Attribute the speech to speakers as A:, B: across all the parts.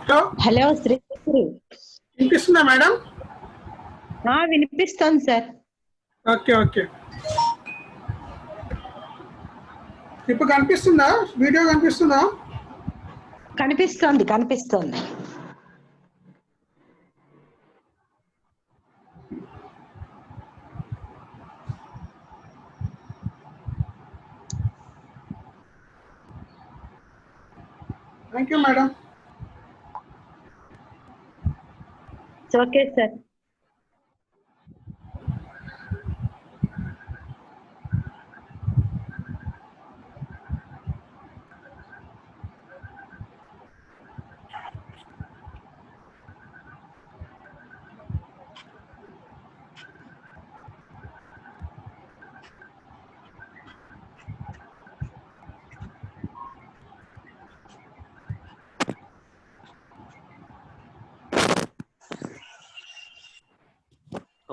A: Hello
B: hello Shri
A: వినిపిస్తుందా madam?
B: వినిపిస్తుంది sir.
A: Okay okay. ఇప్పుడు కనిపిస్తుందా? వీడియో కనిపిస్తుందా?
B: కనిపిస్తుంది కనిపిస్తుంది.
A: Thank you madam.
B: Okay sir.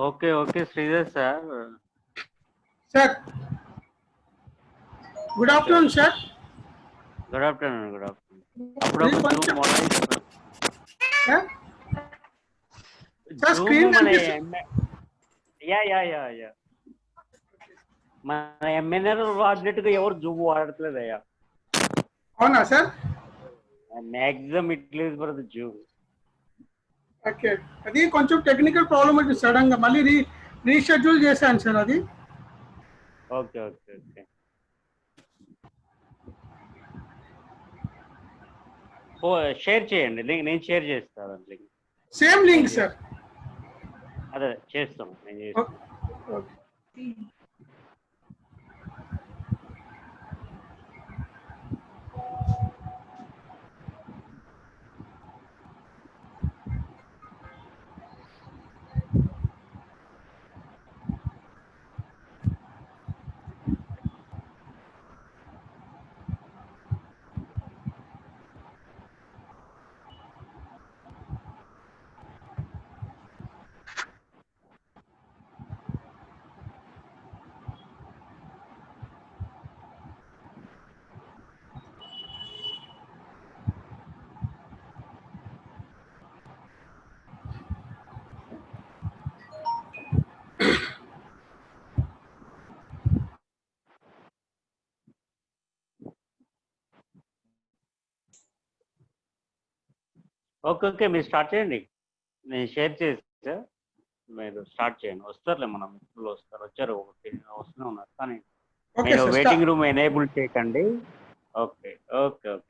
C: Okay okay Sridhar sir.
A: Sir good afternoon sir.
C: Good afternoon. Good afternoon. అప్పుడప్పుడు జూమ్ మన ఎంఎన్ఆర్ వాడినట్టుగా ఎవరు జూమ్ వాడట్లేదయ్యా.
A: అవునా సార్?
C: Maximum at least for the zoom.
A: Okay, అది కొంచెం టెక్నికల్ ప్రాబ్లమ్ వచ్చింది, సడన్ గా మళ్ళీ రీషెడ్యూల్ చేశాను సార్ అది.
C: Okay okay okay. షేర్ చేయండి, నేను షేర్ చేస్తాను లింక్.
A: Same link sir.
C: అదే చేస్తాను నేను చేస్తాను.
A: ఓకే.
C: ఓకే ఓకే, మీరు స్టార్ట్ చేయండి. నేను షేర్ చేస్తే మీరు స్టార్ట్ చేయండి. వస్తారులే, మన మిత్రులు వస్తారు, వచ్చారు, వస్తూనే ఉన్నారు. కానీ నేను వెయిటింగ్ రూమ్ ఎనేబుల్ చేయకండి. Okay okay okay.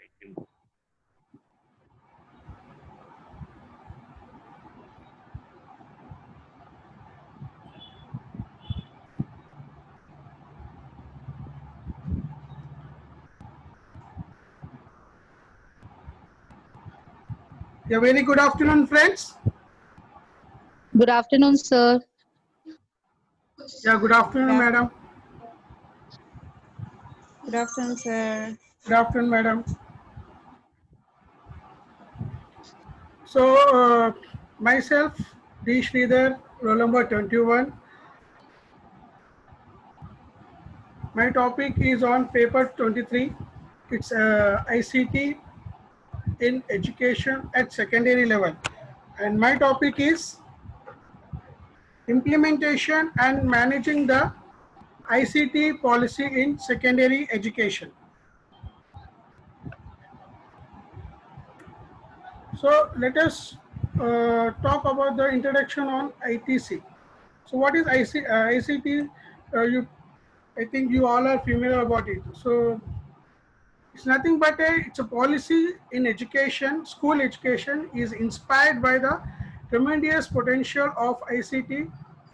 A: Yeah, very good afternoon, friends.
B: Good afternoon, sir.
A: Yeah, good afternoon, madam.
D: Good afternoon, sir.
A: Good afternoon, madam. So, myself, D. Sridhar, roll number 21. My topic is on paper 23. It's ICT in education at secondary level. And my topic is implementation and managing the ICT policy in secondary education. So let us talk about the introduction on ITC. So what is ICT? I think you all are familiar about it. So it's nothing but it's a policy in education. School education is inspired by the tremendous potential of ICT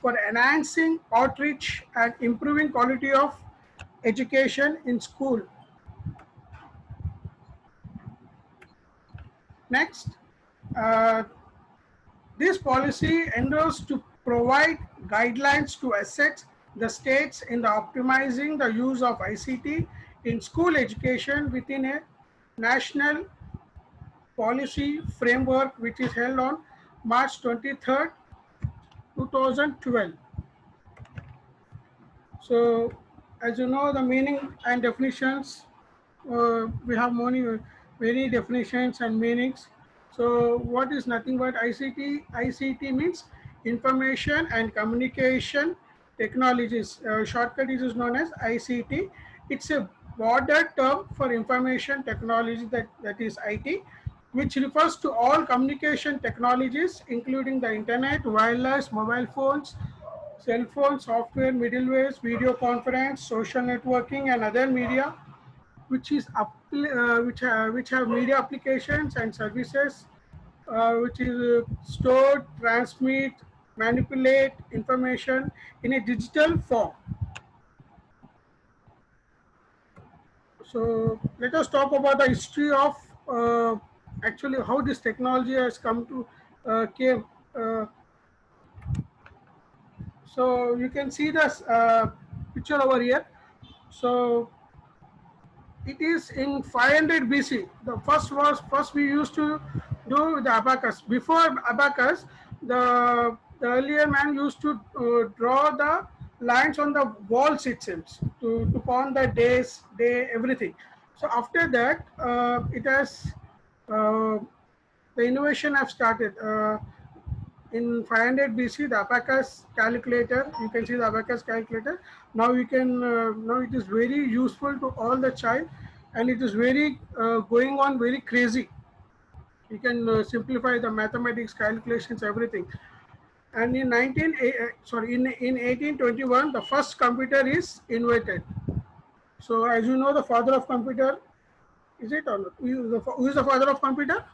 A: for enhancing outreach and improving quality of education in school. Next, this policy endeavors to provide guidelines to assist the states in the optimizing the use of ICT in school education within a national policy framework which is held on March 23rd, 2012. So, as you know, the meaning and definitions, we have many definitions and meanings. So what is nothing but ICT? ICT means information and communication technologies. Shortcut is known as ICT. It's a broader term for information technology, that is IT, which refers to all communication technologies, including the internet, wireless, mobile phones, cell phone, software, middlewares, video conference, social networking, and other media, which have media applications and services, which is store, transmit, manipulate information in a digital form. So let us talk about the history of actually how this technology has come to came. So you can see this picture over here. So it is in 500 BC. The first we used to do the abacus. Before abacus, the earlier man used to draw the lines on the walls itself to count the days, everything. So after that, it has the innovation have started. In 500 BC, the abacus calculator, you can see the abacus calculator. Now you can, now it is very useful to all the child, and it is very going on very crazy. You can simplify the mathematics, calculations, everything. And in 1821, the first computer is invented. So as you know, the father of computer, is it or not? Who is the father of computer?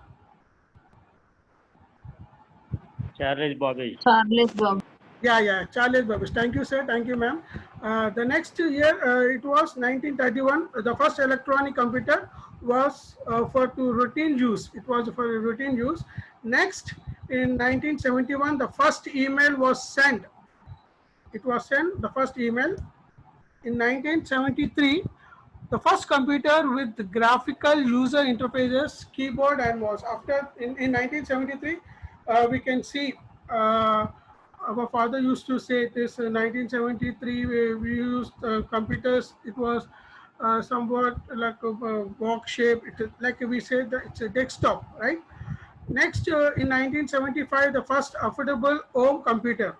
C: Charles Babbage.
B: Charles Babbage.
A: Yeah, Charles Babbage. Thank you, sir. Thank you, ma'am. The next year, it was 1931. The first electronic computer was for routine use. It was for routine use. Next, in 1971, the first email was sent. It was sent, the first email. In 1973, the first computer with graphical user interfaces, keyboard and mouse. After in 1973, we can see our father used to say this. 1973, we used computers. It was somewhat like a box shape. Like we said, that it's a desktop, right? Next, in 1975, the first affordable home computer.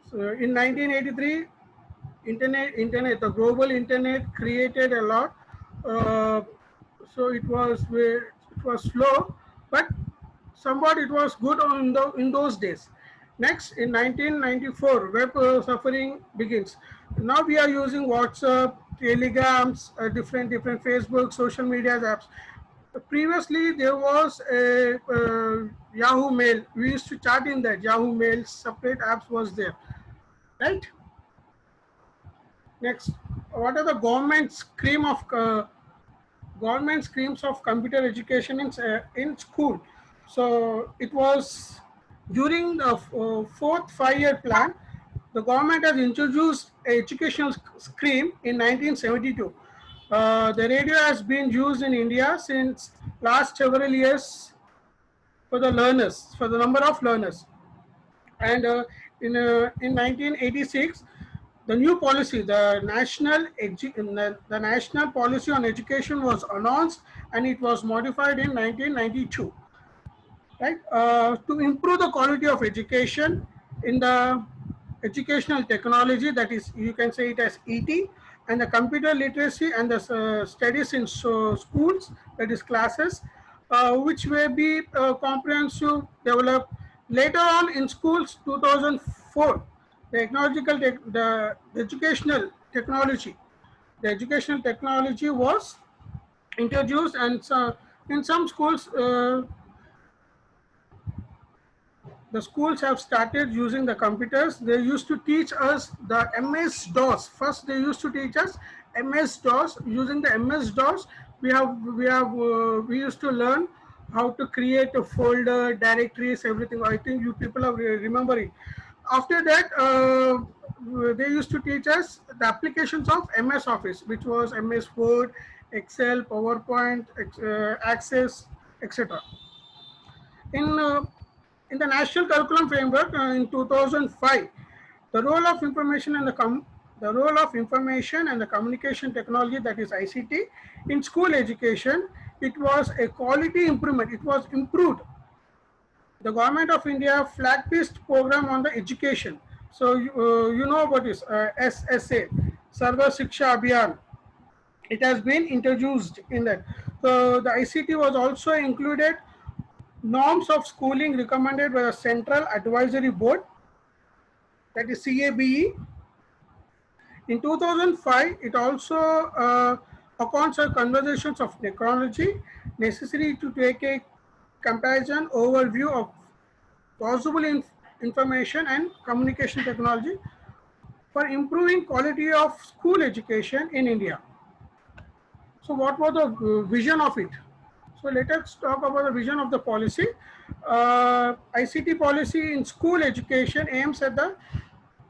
A: So in 1983, internet, the global internet created a lot. So it was slow, but somewhat it was good in those days. Next, in 1994, web suffering begins. Now we are using WhatsApp, Telegrams, different Facebook, social media apps. Previously, there was a Yahoo Mail. We used to chat in that Yahoo Mail. Separate apps was there, right? Next, what are the government schemes of computer education in school? So it was during the fourth five-year plan. The government has introduced an educational scheme in 1972. The radio has been used in India since last several years for the learners, for the number of learners. And in 1986, the new policy, the national policy on education was announced, and it was modified in 1992. Right, to improve the quality of education in the educational technology, that is, you can say it as ET, and the computer literacy and the studies in schools, that is classes, which may be comprehensive developed later on in schools. 2004, the educational technology was introduced, and in some schools the schools have started using the computers. They used to teach us the MS-DOS. First, they used to teach us MS-DOS. Using the MS-DOS, we used to learn how to create a folder, directories, everything. I think you people are remembering. After that, they used to teach us the applications of MS Office, which was MS Word, Excel, PowerPoint, Access, etc. In the National Curriculum Framework in 2005, the role of information and the communication technology, that is ICT, in school education it was a quality improvement. It was improved. The government of India flagged this program on the education. So you know about this SSA, Sarva Shiksha Abhiyan. It has been introduced in that. So the ICT was also included norms of schooling recommended by the Central Advisory Board, that is CABE. In 2005, it also accounts for conversations of technology necessary to take a comparison overview of possible information and communication technology for improving quality of school education in India. So what was the vision of it? So let us talk about the vision of the policy. ICT policy in school education aims at the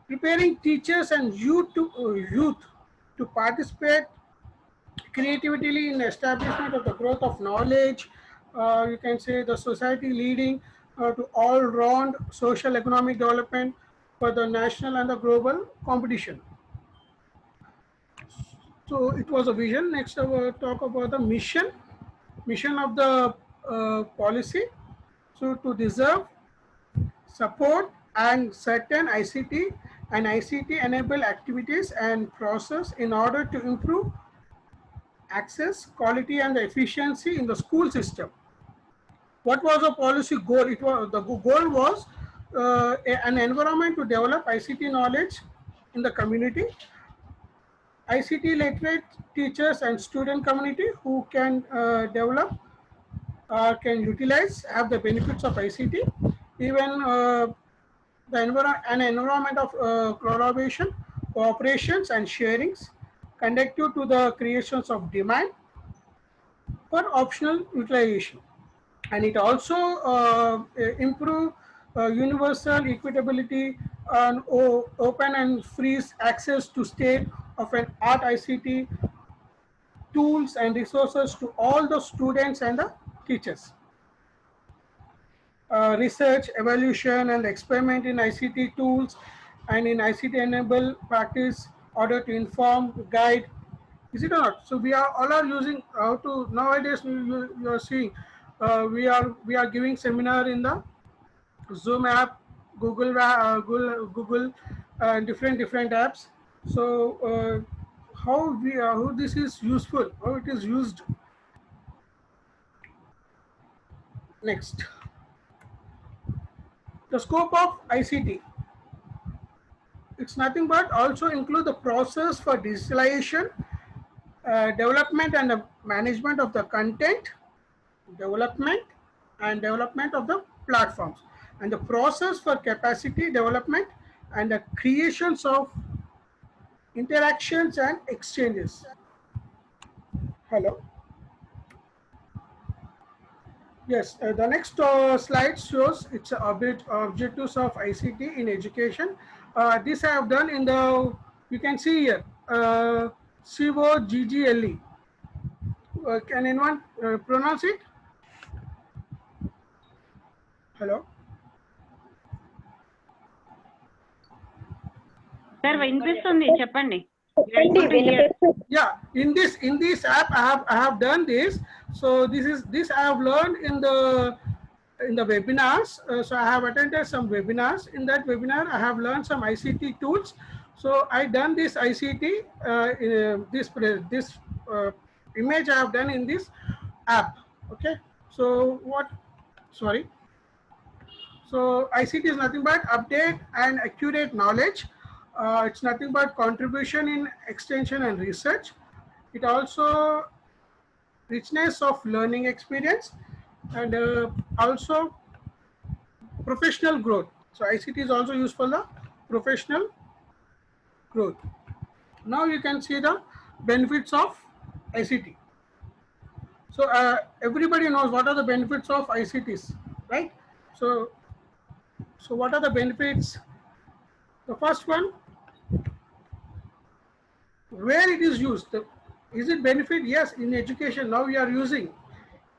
A: preparing teachers and youth to participate creatively in the establishment of the growth of knowledge. You can say the society leading to all-round social economic development for the national and the global competition. So it was a vision. Next, I will talk about the mission. Mission of the policy. So to deserve, support, and certain ICT and ICT enable activities and process in order to improve access, quality, and the efficiency in the school system. What was the policy goal? It was the goal was an environment to develop ICT knowledge in the community, ICT literate teachers and student community who can develop, can utilize, have the benefits of ICT, even an environment of collaboration, cooperations, and sharings conducive to the creations of demand for optional utilization. And it also improve universal equitability and open and free access to state of an art ICT tools and resources to all the students and the teachers. Research, evaluation, and experiment in ICT tools and in ICT enable practice order to inform, guide. Is it or not? So we are all are using how to nowadays. You are seeing we are giving seminar in the Zoom app, Google, different apps. So how this is useful, how it is used. Next, the scope of ICT. It's nothing but also include the process for digitalization, development and the management of the content, development of the platforms, and the process for capacity development and the creations of interactions and exchanges. Hello. Yes, the next slide shows its objectives of ICT in education. This I have done in the, you can see here, COGGLE. Can anyone pronounce it? Hello.
D: Sir వినిపిస్తుంది చెప్పండి.
A: Yeah, in this app I have done this. So this I have learned in the webinars. So I have attended some webinars. In that webinar I have learned some ICT tools. So I done this ICT this image I have done in this app. Okay. So what? Sorry. So ICT is nothing but update and accurate knowledge. It's nothing but contribution in extension and research. It also richness of learning experience and also professional growth. So ICT is also used for the professional growth. Now you can see the benefits of ICT. So everybody knows what are the benefits of ICTs, right? So what are the benefits? The first one, where it is used. Is it benefit? Yes, in education now we are using.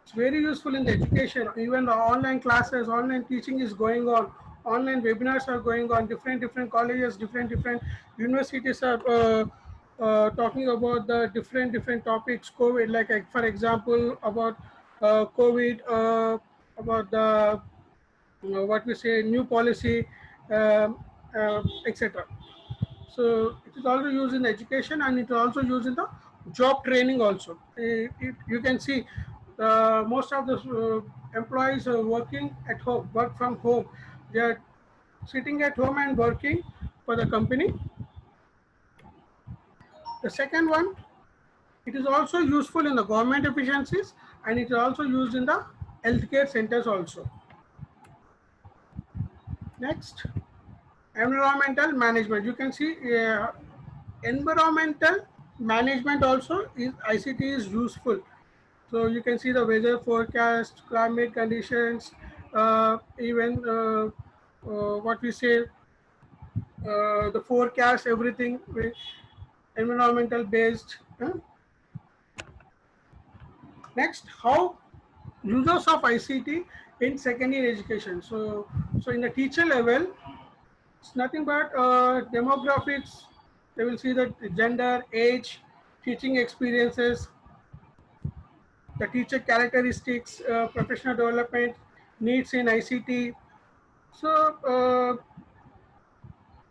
A: It's very useful in the education. Even the online classes, online teaching is going on. Online webinars are going on. Different colleges, different universities are talking about the different topics, COVID, like for example, about COVID, about the what we say new policy, etc. So it is also used in education and it is also used in the job training also. You can see most of the employees are working at home, work from home. They are sitting at home and working for the company. The second one, it is also useful in the government efficiencies and it is also used in the healthcare centers also. Next, environmental management. You can see environmental management also is ICT is useful. So you can see the weather forecast, climate conditions, even what we say, the forecast, everything environmental based. Next, how users of ICT in secondary education. So in the teacher level, it's nothing but demographics. They will see the gender, age, teaching experiences, the teacher characteristics, professional development, needs in ICT. So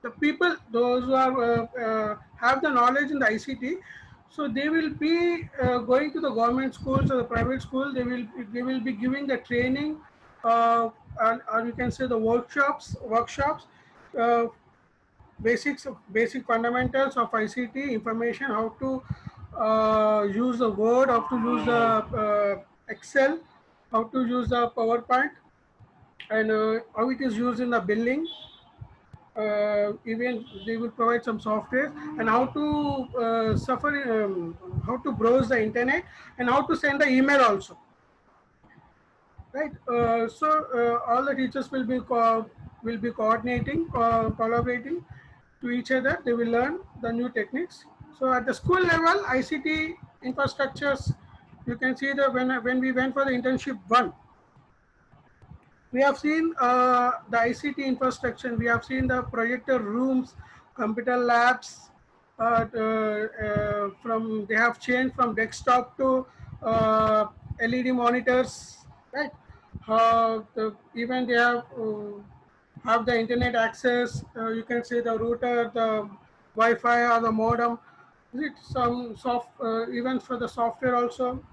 A: the people, those who have the knowledge in the ICT, so they will be going to the government schools or the private school. They will be giving the training, or you can say the workshops, uh, basic fundamentals of ICT information, how to use the Word, how to use the Excel, how to use the PowerPoint, and how it is used in the billing. Even they will provide some software and how to how to browse the internet and how to send the email also. Right. All the teachers will be coordinating, collaborating to each other. They will learn the new techniques. So at the school level, ICT infrastructures, you can see that when we went for the internship one, we have seen the ICT infrastructure. We have seen the projector rooms, computer labs. From they have changed from desktop to LED monitors, right? Even they have the internet access. You can say the router, the Wi-Fi, or the modem. Is it some even for the software also,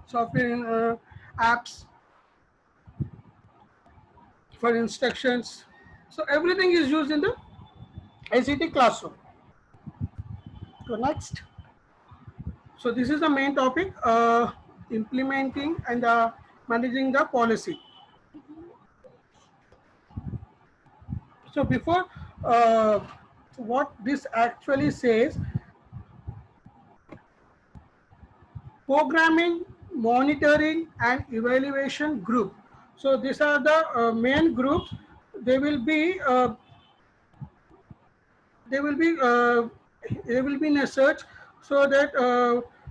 A: software apps for instructions. So everything is used in the ICT classroom. So next, so this is the main topic, implementing and managing the policy. So before what this actually says, programming, monitoring, and evaluation group. So these are the main groups. They will be they will be in a search, so that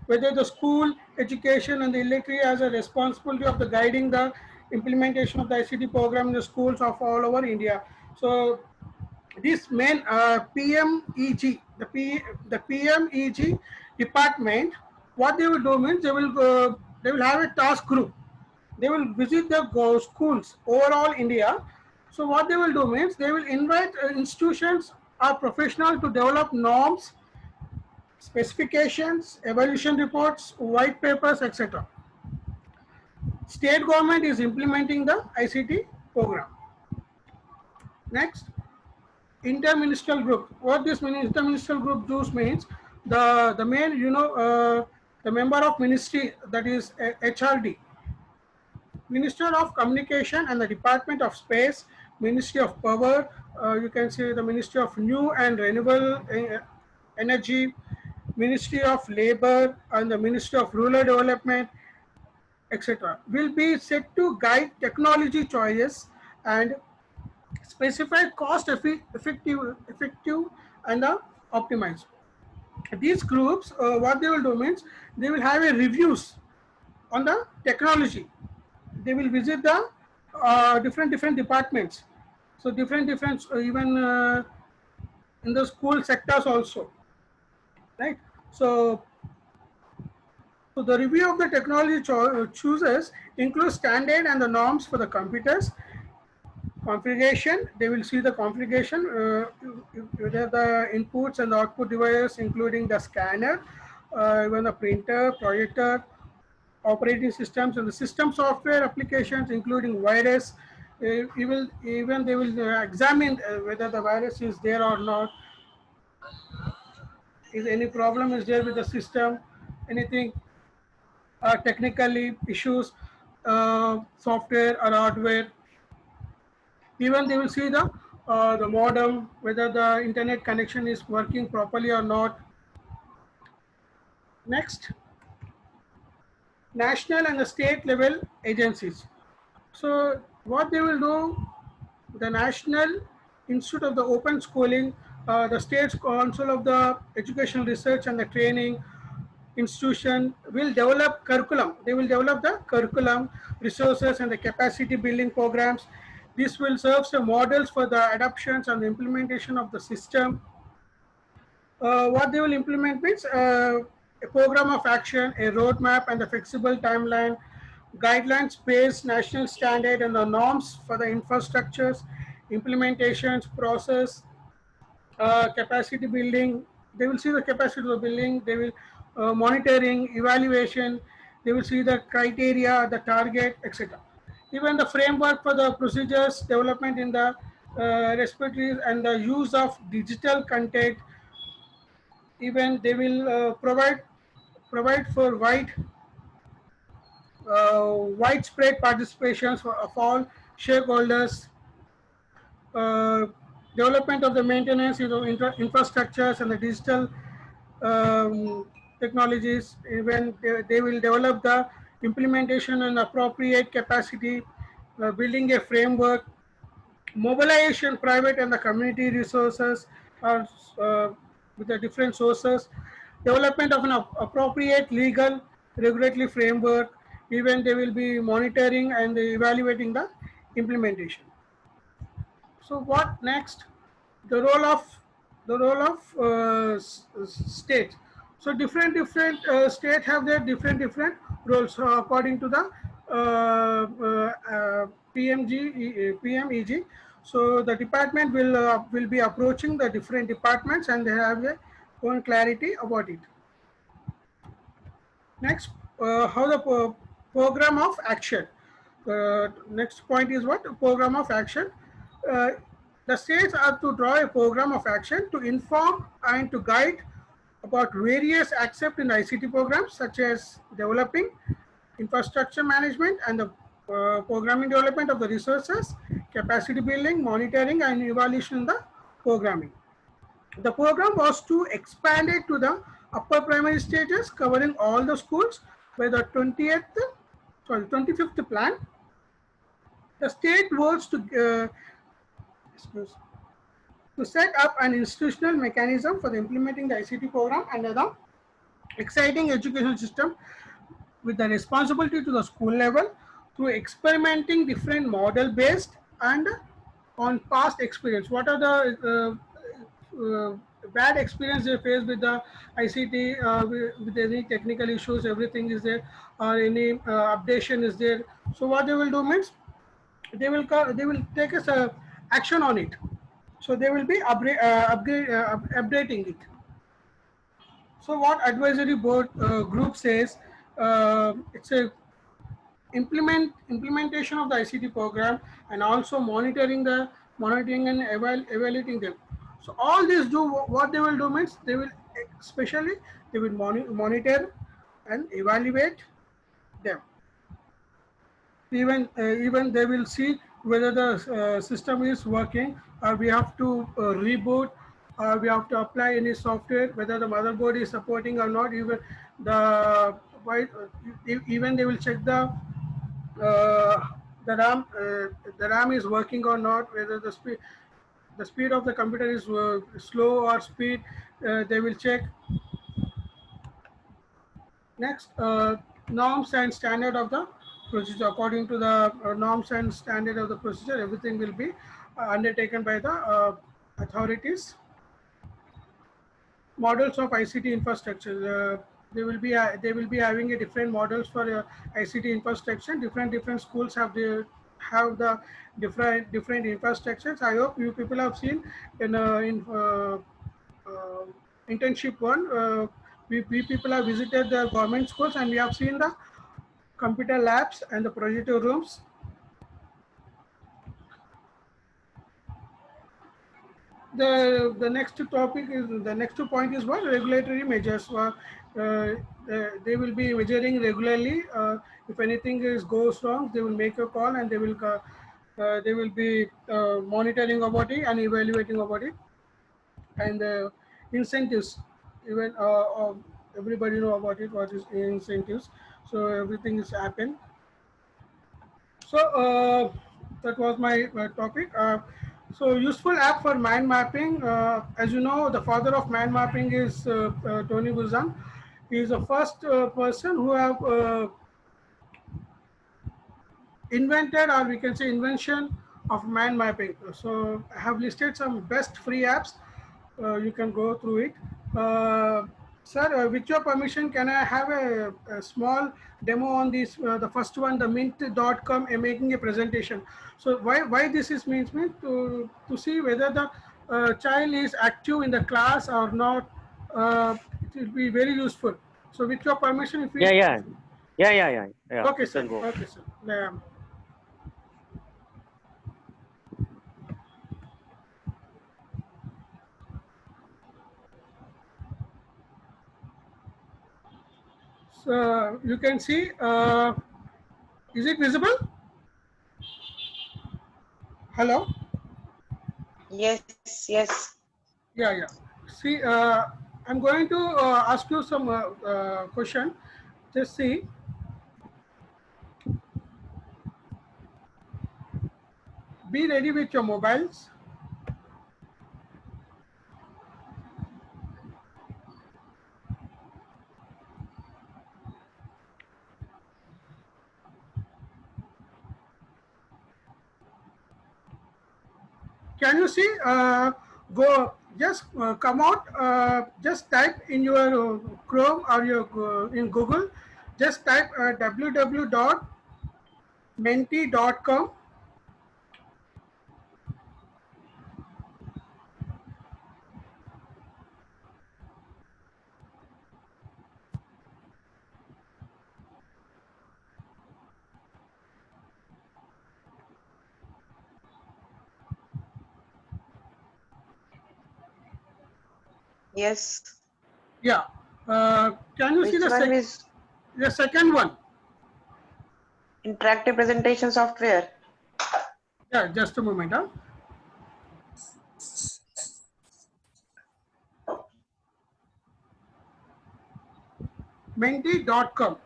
A: whether the school education and the electric has a responsibility of the guiding the implementation of the ICT program in the schools of all over India. So this main PMEG, the PMEG department, what they will do means they will have a task group. They will visit the schools overall India. So what they will do means they will invite institutions or professionals to develop norms, specifications, evaluation reports, white papers, etc. State government is implementing the ICT program. Next, interministerial group. What this interministerial group does means the main, the member of ministry, that is HRD, Minister of Communication and the Department of Space, Ministry of Power, you can say the Ministry of New and Renewable Energy, Ministry of Labor, and the Ministry of Rural Development, etc. will be set to guide technology choices and specify cost effective and optimize. These groups, what they will do means they will have a reviews on the technology. They will visit the different departments. So different even in the school sectors also. right? So the review of the technology chooses includes standard and the norms for the computers. Configuration, they will see the configuration, whether the inputs and the output devices, including the scanner, even the printer, projector, operating systems, and the system software applications, including virus. Even they will examine whether the virus is there or not. Is any problem is there with the system, anything technically issues, software or hardware. Even they will see the modem, whether the internet connection is working properly or not. Next, national and the state level agencies. So what they will do, the National Institute of the Open Schooling, the State Council of the Educational Research and the Training institution will develop curriculum. They will develop the curriculum, resources and the capacity building programs. This will serve as models for the adoptions and the implementation of the system. What they will implement means a program of action, a roadmap and a flexible timeline, guidelines based national standard and the norms for the infrastructures, implementations, process, capacity building. They will see the capacity of building, they will monitoring, evaluation, they will see the criteria, the target, etc. Even the framework for the procedures, development in the respiratory and the use of digital content. Even they will provide for widespread participation of all shareholders, uh, development of the maintenance, infrastructures and the digital um, technologies. Even they will develop the implementation and appropriate capacity, building a framework, mobilization private and the community resources are with the different sources, development of an appropriate legal regulatory framework. Even they will be monitoring and evaluating the implementation. So what next? The role of state. So different state have their different roles according to the PMEG. So the department will be approaching the different departments and they have their own clarity about it. Next, how the program of action. Next point is what? Program of action. Uh, the states are to draw a program of action to inform and to guide about various accept in ICT programs such as developing, infrastructure management and the programming development of the resources, capacity building, monitoring and evaluation in the programming. The program was to expand it to the upper primary stages covering all the schools by the 25th plan. The state works to set up an institutional mechanism for the implementing the ICT program under the exciting education system with the responsibility to the school level through experimenting different model based and on past experience. What are the bad experience they face with the ICT, with any technical issues, everything is there, or any updation is there. So what they will do means they will take us action on it. So they will be updating it. So what advisory board group says, it's a implementation of the ICT program and also monitoring and evaluating them. So all these do what they will do means they will especially they will monitor and evaluate them. Even they will see whether the system is working or we have to reboot or we have to apply any software, whether the motherboard is supporting or not. Even the even they will check uh, the RAM is working or not, whether the speed of the computer is slow or speed, they will check. Next, norms and standard of the procedure. According to the norms and standard of the procedure, everything will be undertaken by the authorities. models of ICT infrastructure. They will be having a different models for ICT infrastructure. Different schools have the different infrastructures. I hope you people have seen in uh, internship one. We people have visited the government schools and we have seen the computer labs and the projector rooms. The next topic is the next point is what regulatory measures. They will be measuring regularly. If anything goes wrong, they will make a call and they will be monitoring about it and evaluating about it. And incentives, even everybody know about it. What is incentives? So everything is happened. So that was my topic. So useful app for mind mapping. As you know, the father of mind mapping is Tony Buzan. He is the first person who have invented, or we can say invention of mind mapping. So I have listed some best free apps. You can go through it. Sir, with your permission, can I have a small demo on this? The first one, the mint.com, making a presentation. So why this is means to see whether the child is active in the class or not. It will be very useful. So with your permission, if we
C: Yeah.
A: okay,
C: You
A: sir.
C: can go.
A: Okay, sir. So you can see, is it visible? Hello?
E: Yes.
A: Yeah. See, I'm going to ask you some question. Just see. Be ready with your mobiles. Can you see? Go. Just come out. Just type in your Chrome or your in Google. Just type www.menti.com.
E: Yes.
A: Yeah. Can you see
E: Which one is
A: the second one?
E: interactive presentation software?
A: Yeah. Just a moment. Huh? Menti.com.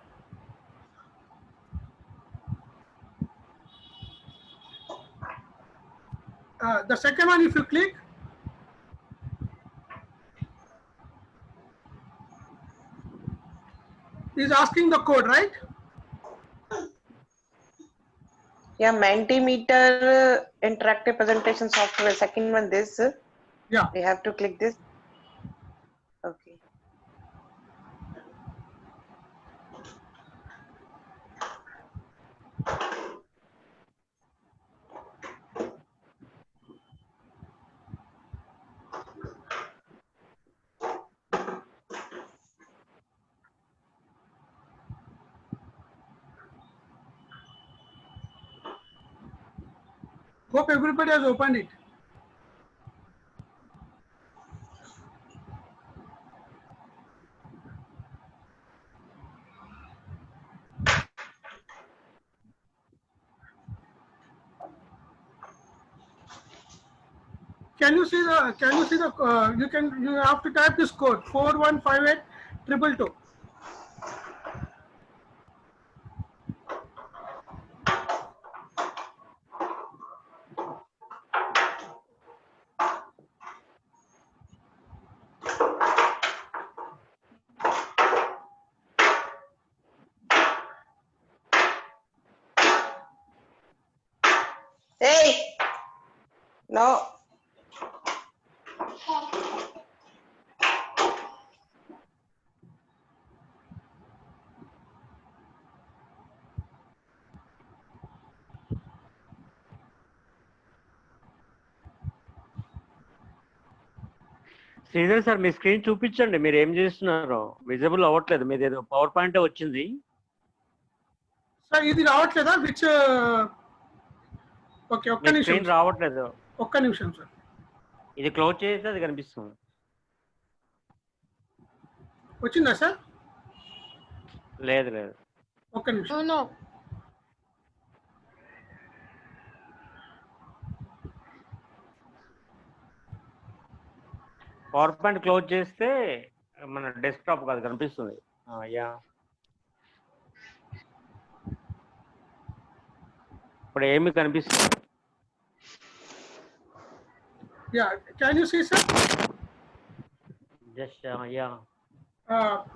A: The second one, if you click, is asking the code, right?
E: Yeah, Mentimeter interactive presentation software. Second one, this.
A: Yeah.
E: We have to click this. Okay.
A: Hope everybody has opened it. Can you see the? Can you see the? You have to type this code 4158
E: Hey! No.
C: Sridhar sir మీ screen చూపించండి, మీరు ఏం చేస్తున్నారో visible అవ్వట్లేదు, మీది ఏదో power point వచ్చింది.
A: Sir ఇది రావట్లేదా? విచ్ ఓకే, ఒక్క నిమిషం
C: స్క్రీన్ రావట్లేదు.
A: ఒక్క నిమిషం సార్.
C: ఇది క్లోజ్ చేస్తే అది కనిపిస్తుంది.
A: వచ్చిందా సార్?
C: లేదు లేదు.
A: ఒక్క నిమిషం.
B: No.
C: పవర్ పాయింట్ క్లోజ్ చేస్తే మన డెస్క్టాప్ కాదు కనిపిస్తుంది. యా, ఇప్పుడు ఏమి కనిపిస్తుంది?
A: Yeah, can you see sir?
C: Just yeah.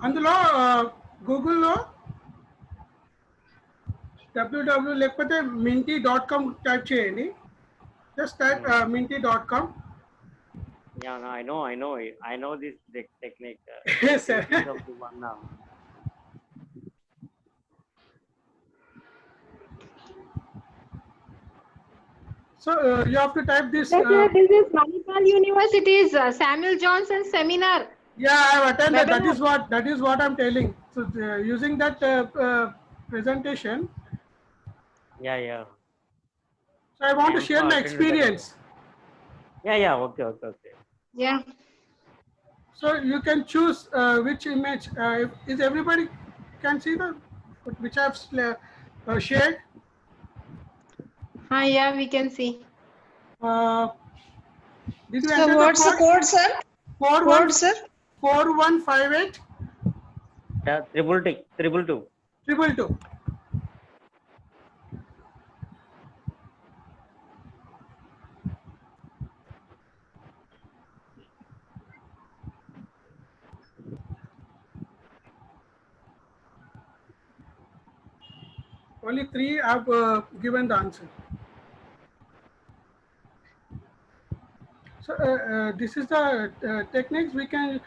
A: అందులో గూగుల్లో www లేకపోతే minty.com టైప్ చేయండి. Just type minty.com.
C: Yeah, no, I know this technique.
A: Yes, sir.
C: This is the one now.
A: So you have to type this.
B: Yes, sir, this is Manipal University's Samuel Johnson seminar.
A: Yeah, I have attended.
B: Webinar.
A: That is what I'm telling. So using that presentation,
C: Yeah.
A: so I want to
C: I'm
A: share my
C: attended that.
A: experience.
C: Yeah. Okay.
B: Yeah.
A: So you can choose which image. Is everybody can see the which I've shared?
B: Yeah, we can see.
A: Did you
E: So
A: enter
E: what's the code, sir?
A: 41
E: sir?
A: 4158
C: Yeah, 222.
A: 222. Only 3 I've given the answer. So this is the techniques we can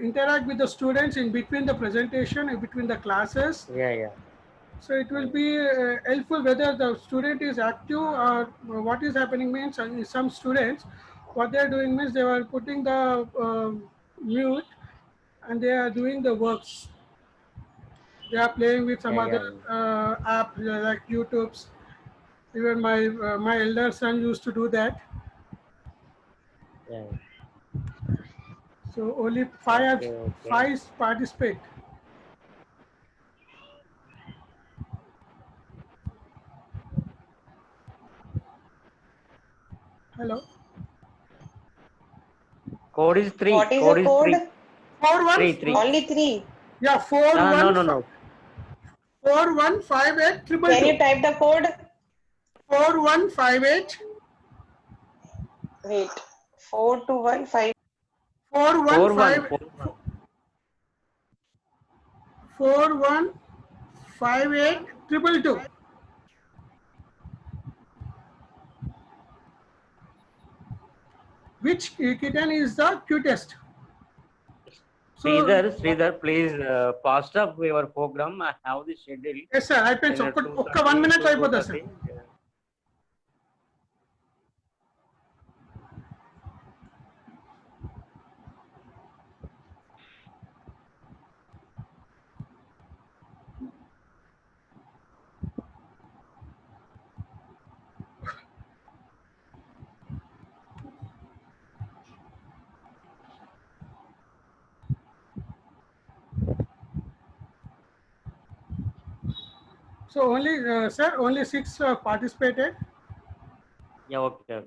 A: interact with the students in between the presentation, in between the classes.
C: Yeah.
A: So it will be helpful whether the student is active or what is happening means some students, what they are doing means they are putting the mute and they are doing the works. They are playing with some other app like YouTube's. Even my elder son used to do that.
C: Yeah.
A: So only five
C: Okay.
A: participate. Hello.
C: Code is 3.
E: What is
C: Code
E: the
C: is
E: code?
C: 3.
A: 41.
C: 3.
E: Only 3.
A: Yeah, 41.
C: No.
A: 4158 triple
E: Can you
A: 2.
E: type the code?
A: 4158
E: Wait. 4215.
A: 4158 4158 triple 2. Which kitten is the cutest? So,
C: Sridhar, please fast up your program. I have the schedule.
A: yes sir, I can. ఒక్క 1 minute అయిపోతా sir. So only sir, only 6 participated.
C: Yeah, okay.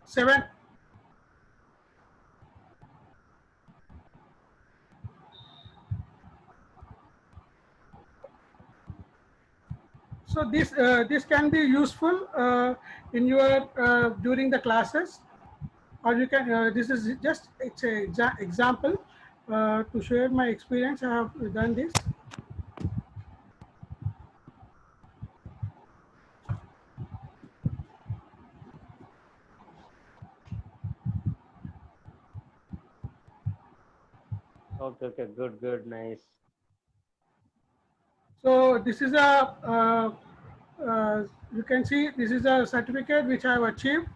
A: 7. So this can be useful in your during the classes, or you can. This is just it's a example to share my experience. I have done this.
C: Okay, good, nice.
A: So this is a you can see this is a certificate which I have achieved.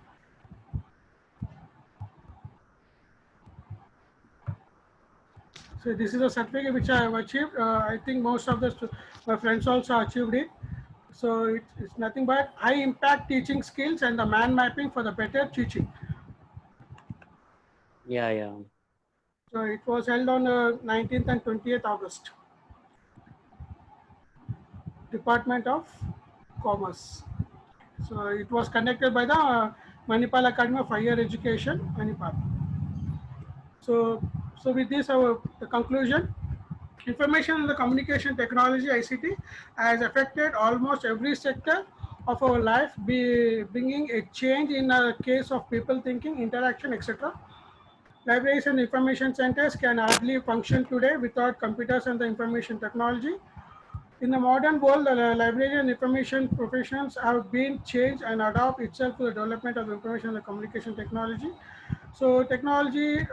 A: So this is a certificate which I have achieved. I think most of my friends also achieved it. So it's nothing but high impact teaching skills and the mind mapping for the better teaching.
C: Yeah.
A: So it was held on 19th and 20th August. Department of Commerce. So it was conducted by the Manipal Academy of Higher Education, Manipal. So with this, the conclusion. Information and the communication technology (ICT) has affected almost every sector of our life, bringing a change in the case of people thinking, interaction, etc. Libraries and information centers can hardly function today without computers and the information technology. In the modern world, the library and information professions have been changed and adapt itself to the development of information and communication technology. So technology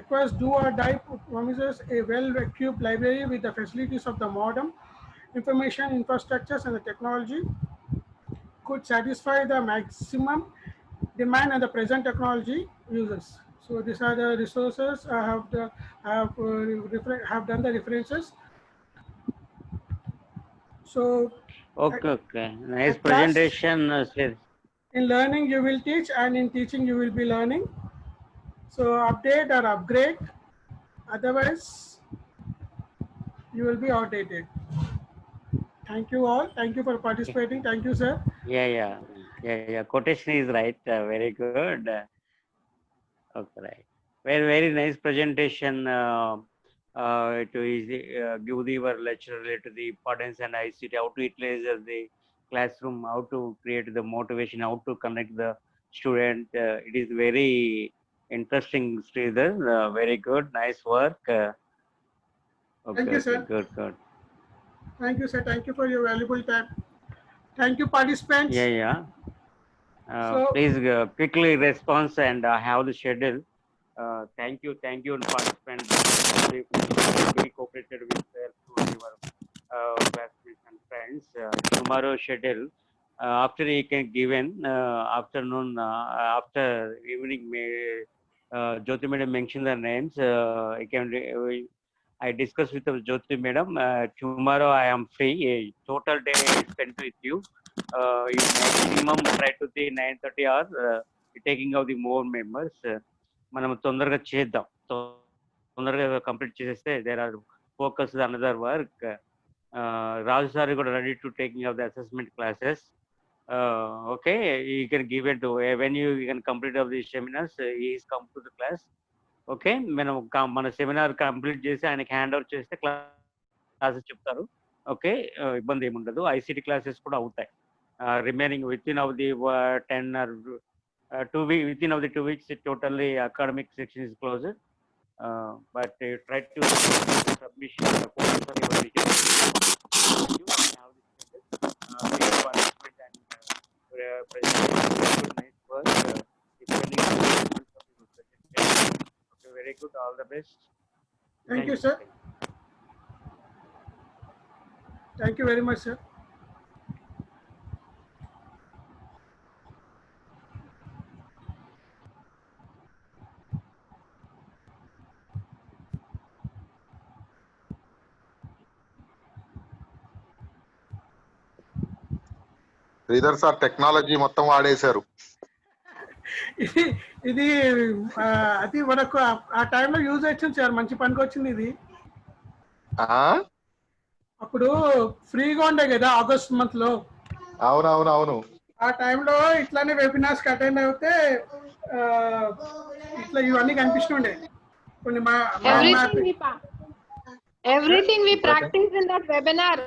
A: acquires do or die promises a well-equipped library with the facilities of the modern information infrastructures, and the technology could satisfy the maximum demand and the present technology uses. So these are the resources I have done the references. So
C: Okay. Nice
A: at class,
C: presentation, Sid.
A: in learning you will teach, and in teaching you will be learning. So update or upgrade, otherwise you will be outdated. Thank you all. Thank you for participating. Thank you, sir.
C: Yeah. Quotation is right. Very good. Okay, right. Very nice presentation. To give your lecture related to the importance and ICT, how to utilize the classroom, how to create the motivation, how to connect the student. It is very interesting, Sridhar. Very good. Nice work.
A: Thank you, sir.
C: Good.
A: Thank you, sir. Thank you for your valuable time. Thank you, participants.
C: Yeah.
A: So
C: Please quickly response and have the schedule. Thank you, participants. Be cooperated with your classmates and friends. Tomorrow schedule after you can given afternoon after evening. Jyoti madam mentioned the names. I discussed with Jyoti madam. Tomorrow I am free. Total day spent with you. You maximum try to the 9:30 hours. Taking out the more members. మనం తొందరగా చేద్దాం, తొందరగా complete చేసేస్తే there are focus another work. Raju sir కూడా ready to taking of the assessment classes. Okay, you can give it when you can complete of the seminars is come to the class. Okay, మనం మన seminar complete చేసి ఆయనకి hand over చేస్తే classes చెప్తారు. Okay, ఇబ్బంది ఏముండదు. ICT classes కూడా అవుతాయి. Remaining within of the 10 or 2 weeks, within of the 2 weeks, totally academic section is closed. But try to submission the focus on your vision. Nice work. Okay, very good. All the best.
A: thank you, sir. Thank you very much, sir.
F: Sridhar sir technology మొత్తం వాడేశారు.
A: ఇది అది మనకు ఆ టైంలో use వచ్చింది sir, మంచి పనికి వచ్చింది ఇది. అప్పుడు ఫ్రీగా ఉండే కదా ఆగస్ట్ మంత్ లో.
F: అవును.
A: ఆ టైంలో ఇట్లానే వెబినార్స్ అటెండ్ అయితే ఇట్లా ఇవన్నీ కనిపిస్తుండే కొన్ని.
B: Everything we practice in that webinar.